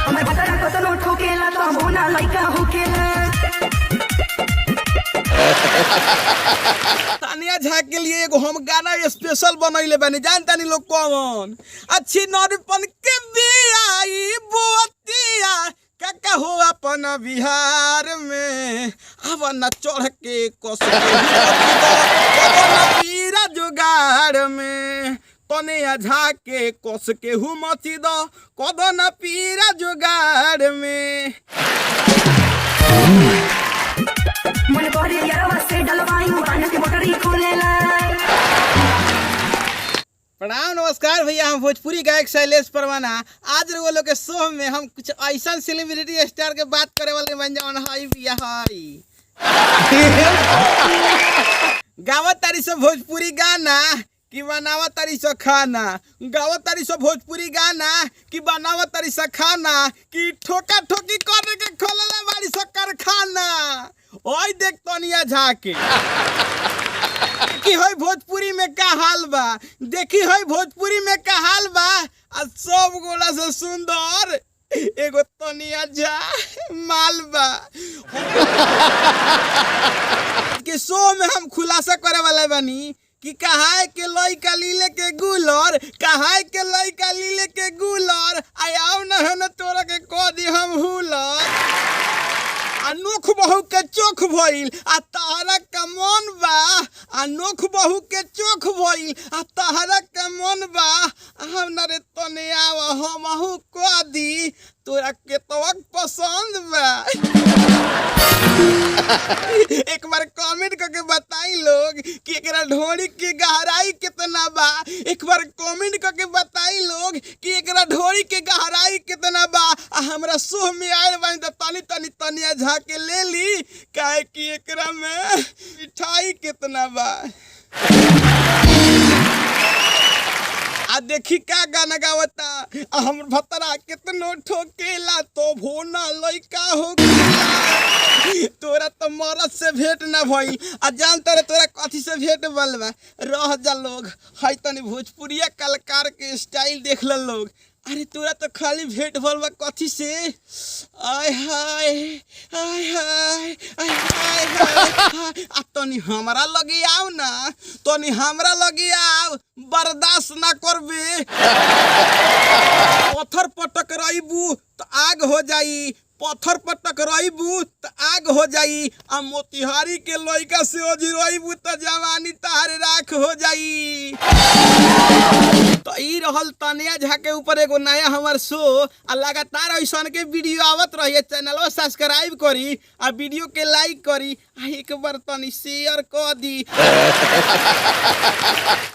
हमें बता कतनो ठोकेला तो होना लइका होकेला। तानिया झा के लिए एगो हम गाना स्पेशल बनैले बानी, जानता नहीं लोग कौन। अच्छी नौरपन के बियाई बोतिया काका हो अपन बिहार में, अब न चढ़ के कस पीरा जुगाड़ में, तनिया झा के कस के हु मची दो कदो न पीरा जुगाड़ में। मन करे यारवा से डलवाई उड़ान के मोटरी खोलेला। प्रणाम नमस्कार भैया, हम भोजपुरी गायक शैलेश परवाना। आज वो लोग के शो में हम कुछ ऐसा सेलिब्रिटी स्टार के बात करे वाले बन जाओ हाई भैया हाई। गावत तारी से भोजपुरी गाना कि बनावत तारी से खाना, गावत तारी से भोजपुरी गाना कि बनावत तारी से खाना, कि ठोका ठोकी करे के खोलले बाड़ी से कारखाना। ओए देख तनिया झा के कि होई भोजपुरी में का हाल बा, देखी होई भोजपुरी में का हाल बा। आ सब गोला से सुंदर एगो तनिया झा माल बा। के शो में हम खुलासा करे वाला बानी कि कहाय के लइका लीले के गुलर, कहाय के लइका लीले के गुलर, आयाव न है न तोरा के कह दी हम हुलर। अनोख बहू के चोख भइल आ तहरा का मन बा, अनोख बहू के चोख भइल आ तहरा का मन बा। हम न रे तने आव हमहू कह दी तोरा के तवक पसंद बा। एक बार कमेंट करके बताई लोग कि एकरा ढोरी के गहराई कितना बा। एक बार कमेंट करके बताई लोग कि एकरा ढोरी के गहराई कितना बा। आ हमरा शो में आए बानी त तनी तनी तनिया झा के ले ली, काहे कि एकरा में मिठाई कितना बा। आ देखी का गाना गावता, हम भतरा कितनो ठोकेला तो भोना लइका हो गेला। तोरा तो मरद से भेंट ना भई, आ जानता रे तोरा कथी से भेंट बल बा। रह जा लोग, हई तनी भोजपुरिया कलाकार के स्टाइल देख ल लोग। अरे तोरा तो खाली भेंट भल बा कथी से, आय हाय आय हाय आय हाय हाय। आ तनी हमरा लगे आओ ना, तनी हमरा लगे आओ, बर्दाश्त ना करबे। पत्थर पटक रहीबू तो आग हो जाई, पत्थर पटक रहीबू तो आग हो जाई। आ मोतिहारी के लइका से ओजी रहीबू तो जवानी तार राख हो जाई। तो ई रहल तनिया झा के ऊपर एगो नया हमार शो। आ लगातार ऐसा के वीडियो आवत रही, चैनल सब्सक्राइब करी आ वीडियो के लाइक करी आ एक बार तनी शेयर कर दी।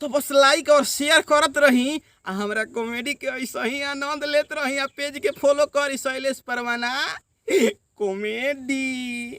तो बस लाइक और शेयर करत रही आ हमरा कॉमेडी के ऐसा ही आनंद लेत रही। आ पेज के फॉलो करी शैलेश परवाना कॉमेडी।